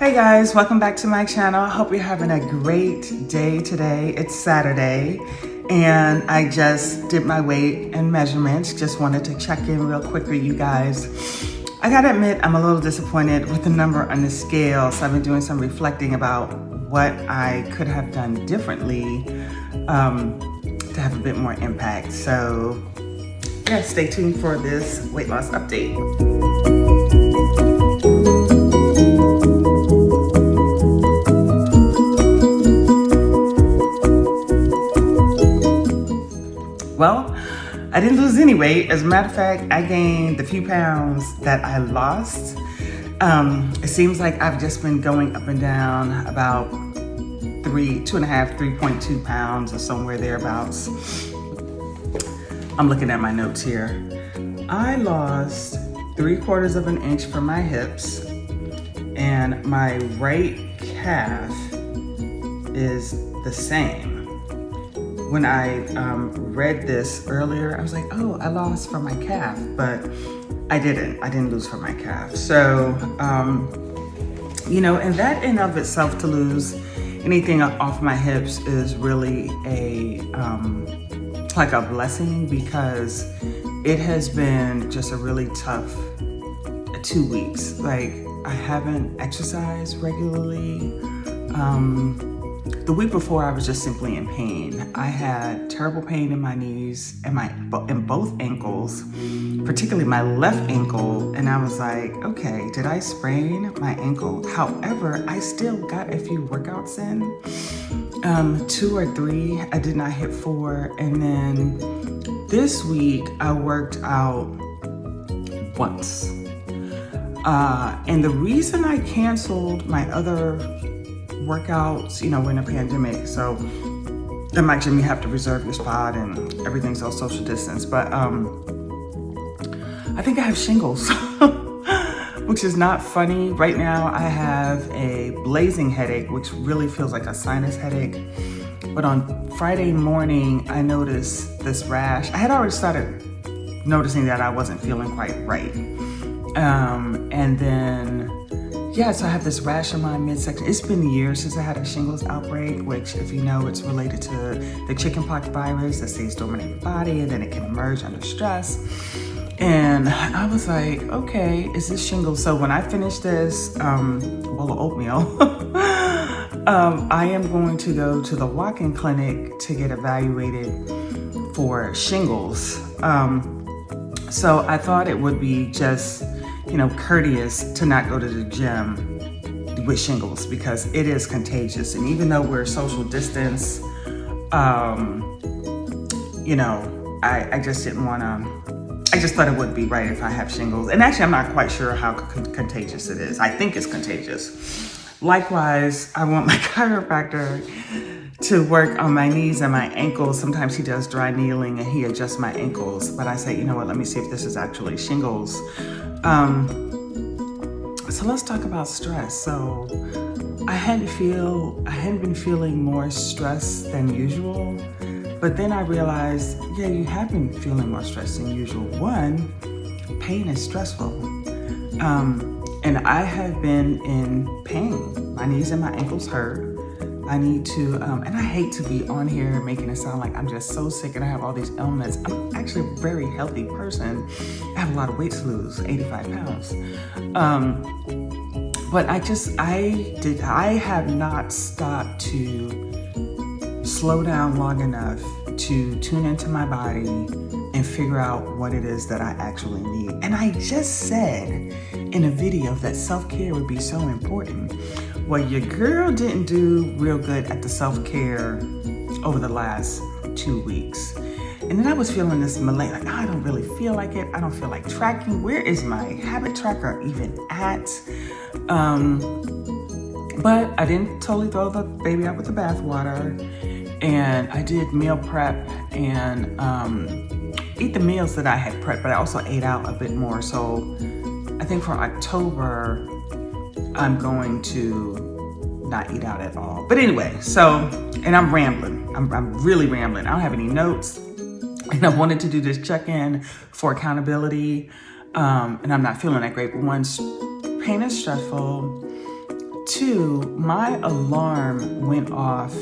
Hey guys, welcome back to my channel. I hope you're having a great day today. It's Saturday and I just did my weight and measurements. Just wanted to check in real quick with you guys. I gotta admit, I'm a little disappointed with the number on the scale. So I've been doing some reflecting about what I could have done differently to have a bit more impact. So yeah, stay tuned for this weight loss update. Well, I didn't lose any weight. As a matter of fact, I gained the few pounds that I lost. It seems like I've just been going up and down about 3.2 pounds or somewhere thereabouts. I'm looking at my notes here. I lost 3/4 of an inch from my hips and my right calf is the same. When I read this earlier, I was like, oh, I lost from my calf, but I didn't lose from my calf. So, and that in of itself, to lose anything off my hips is really like a blessing, because it has been just a really tough 2 weeks. Like, I haven't exercised regularly. The week before, I was just simply in pain. I had terrible pain in my knees and in both ankles, particularly my left ankle. And I was like, okay, did I sprain my ankle? However, I still got a few workouts in, 2 or 3. I did not hit 4. And then this week I worked out once. And the reason I canceled my other workouts, we're in a pandemic, so in my gym you have to reserve your spot and everything's all social distance, but I think I have shingles, which is not funny. Right now I have a blazing headache, which really feels like a sinus headache, but on Friday morning I noticed this rash. I had already started noticing that I wasn't feeling quite right, and then so I have this rash in my midsection. It's been years since I had a shingles outbreak, which, if you know, it's related to the chickenpox virus that stays dormant in your body and then it can emerge under stress. And I was like, okay, is this shingles? So when I finish this bowl of oatmeal, I am going to go to the walk-in clinic to get evaluated for shingles. So I thought it would be just courteous to not go to the gym with shingles, because it is contagious. And even though we're social distance, I just didn't want to, I just thought it wouldn't be right if I have shingles. And actually, I'm not quite sure how contagious it is. I think it's contagious. Likewise, I want my chiropractor to work on my knees and my ankles. Sometimes he does dry needling and he adjusts my ankles. But I say, you know what, let me see if this is actually shingles. So let's talk about stress. So I hadn't been feeling more stress than usual, but then I realized, yeah, you have been feeling more stress than usual. One, pain is stressful. And I have been in pain. My knees and my ankles hurt. I need to, and I hate to be on here making it sound like I'm just so sick and I have all these ailments. I'm actually a very healthy person. I have a lot of weight to lose, 85 pounds. But I have not stopped to slow down long enough to tune into my body and figure out what it is that I actually need. And I just said in a video that self-care would be so important. Well, your girl didn't do real good at the self-care over the last 2 weeks. And then I was feeling this malaise, like, I don't really feel like it. I don't feel like tracking. Where is my habit tracker even at? But I didn't totally throw the baby out with the bathwater. And I did meal prep and eat the meals that I had prepped, but I also ate out a bit more. So I think for October, I'm going to not eat out at all. But anyway, and I'm rambling. I'm really rambling. I don't have any notes. And I wanted to do this check-in for accountability. And I'm not feeling that great. But one, pain is stressful. Two, my alarm went off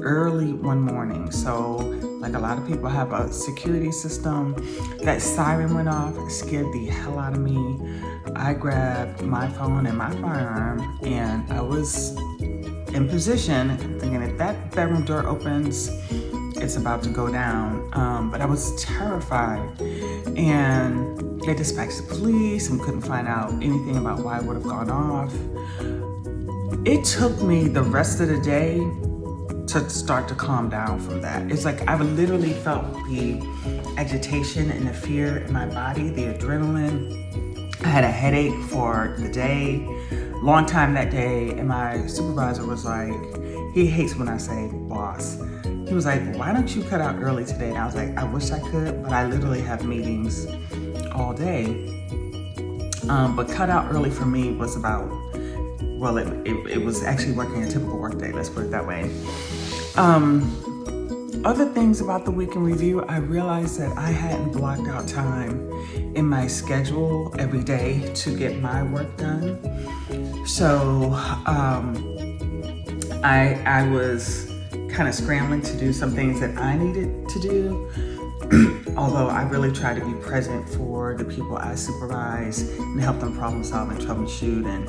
early one morning. So like a lot of people have a security system, that siren went off. It scared the hell out of me. I grabbed my phone and my firearm, and I was in position thinking if that bedroom door opens, it's about to go down. But I was terrified, and they dispatched the police and couldn't find out anything about why it would have gone off. It took me the rest of the day to start to calm down from that. It's like I literally felt the agitation and the fear in my body, the adrenaline. I had a headache for the day, long time that day, and my supervisor was like, he hates when I say boss. He was like, why don't you cut out early today? And I was like, I wish I could, but I literally have meetings all day. But cut out early for me was about, well, it was actually working a typical work day, let's put it that way. Other things about the week in review, I realized that I hadn't blocked out time in my schedule every day to get my work done. So I was kind of scrambling to do some things that I needed to do. Although I really try to be present for the people I supervise and help them problem solve and troubleshoot. And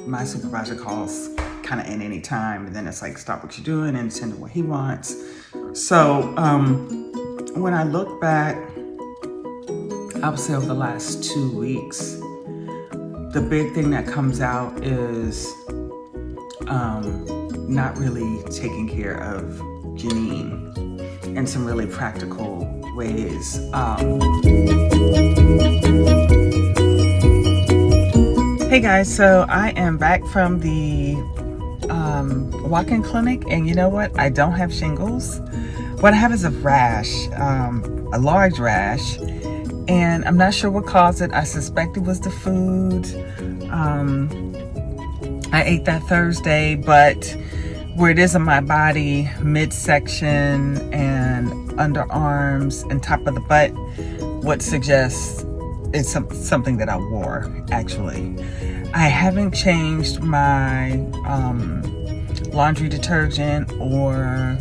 my supervisor calls kind of at any time, and then it's like, stop what you're doing and send him what he wants. So when I look back, I would say over the last 2 weeks, the big thing that comes out is not really taking care of Janine in some really practical ways. Hey guys, so I am back from the walk-in clinic, and you know what? I don't have shingles. What I have is a rash, a large rash, and I'm not sure what caused it. I suspect it was the food. I ate that Thursday, but where it is in my body, midsection and underarms and top of the butt, would suggest it's something that I wore, actually. I haven't changed my laundry detergent or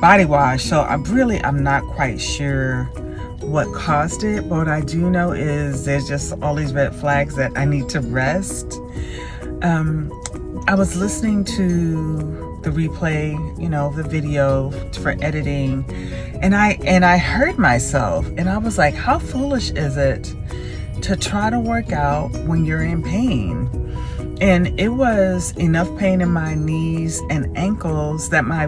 body wash, so I'm not quite sure what caused it, but what I do know is there's just all these red flags that I need to rest. I was listening to the replay, the video for editing, and I heard myself, and I was like, how foolish is it to try to work out when you're in pain? And it was enough pain in my knees and ankles that my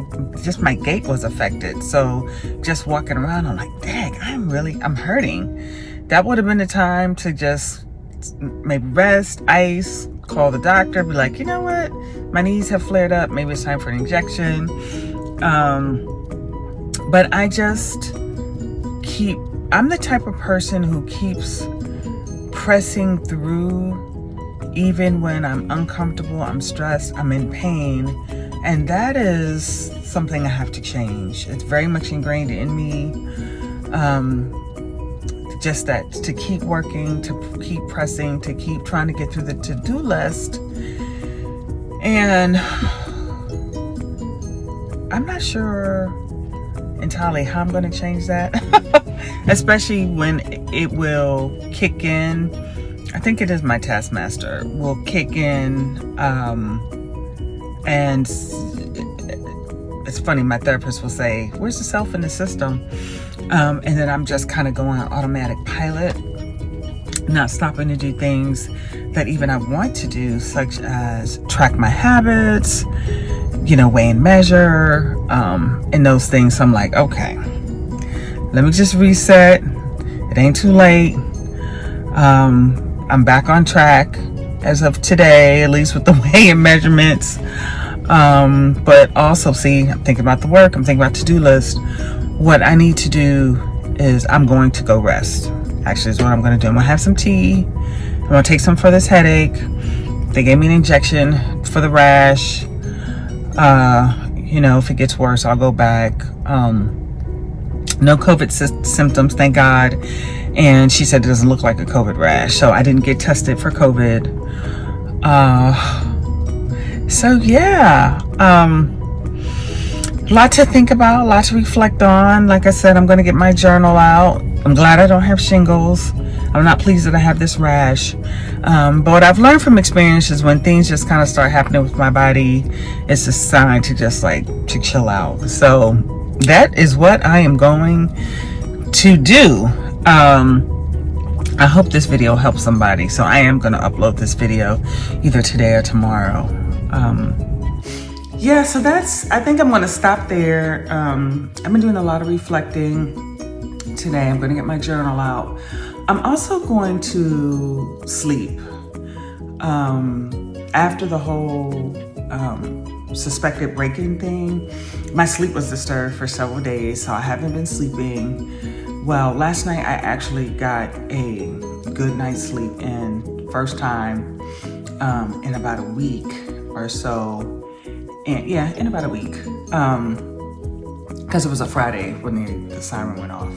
gait was affected. So just walking around, I'm like, dang, I'm hurting. That would have been the time to just maybe rest, ice, call the doctor, be like, you know what? My knees have flared up. Maybe it's time for an injection. But I'm the type of person who keeps pressing through even when I'm uncomfortable, I'm stressed, I'm in pain. And that is something I have to change. It's very much ingrained in me. Just that, to keep working, to keep pressing, to keep trying to get through the to-do list. And I'm not sure entirely how I'm going to change that, especially when it will kick in. I think it is my Taskmaster will kick in, and it's funny, my therapist will say, where's the self in the system? And then I'm just kind of going on automatic pilot, not stopping to do things that even I want to do, such as track my habits, weigh and measure, and those things. So I'm like, okay, let me just reset. It ain't too late. I'm back on track as of today, at least with the weigh and measurements. But also, see, I'm thinking about the work, I'm thinking about to-do list. What I need to do is I'm going to go rest. Actually, is what I'm going to do. I'm going to have some tea. I'm going to take some for this headache. They gave me an injection for the rash. If it gets worse, I'll go back. No COVID symptoms, thank God. And she said it doesn't look like a COVID rash. So I didn't get tested for COVID. So yeah, a lot to think about, a lot to reflect on. Like I said, I'm going to get my journal out. I'm glad I don't have shingles. I'm not pleased that I have this rash. But what I've learned from experience is when things just kind of start happening with my body, it's a sign to just like to chill out. So that is what I am going to do. I hope this video helps somebody. So I am going to upload this video either today or tomorrow. Yeah, so I think I'm gonna stop there. I've been doing a lot of reflecting today. I'm gonna get my journal out. I'm also going to sleep. After the whole suspected break-in thing, my sleep was disturbed for several days, so I haven't been sleeping. Well, last night I actually got a good night's sleep in, first time in about a week or so. And yeah, in about a week, because it was a Friday when the siren went off.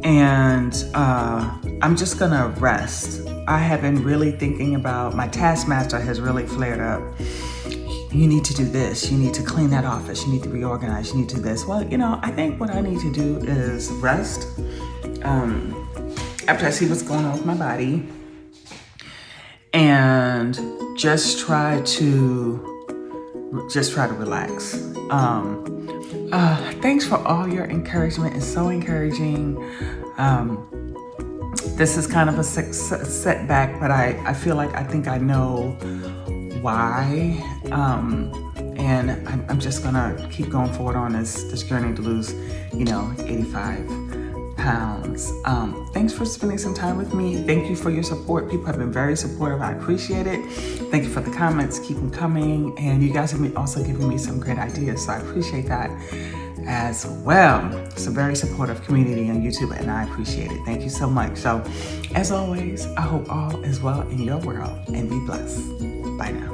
And I'm just gonna rest. I have been really thinking about, my taskmaster has really flared up. You need to do this, you need to clean that office, you need to reorganize, you need to do this. Well, you know, I think what I need to do is rest. After I see what's going on with my body, and just try to relax. Thanks for all your encouragement. It's so encouraging. This is kind of a setback, but I feel like I think I know why. And I'm just gonna keep going forward on this journey to lose, 85 pounds. Thanks for spending some time with me. Thank you for your support. People have been very supportive. I appreciate it. Thank you for the comments. Keep them coming. And you guys have also given me some great ideas, so I appreciate that as well. It's a very supportive community on YouTube, and I appreciate it. Thank you so much. So, as always, I hope all is well in your world, and be blessed. Bye now.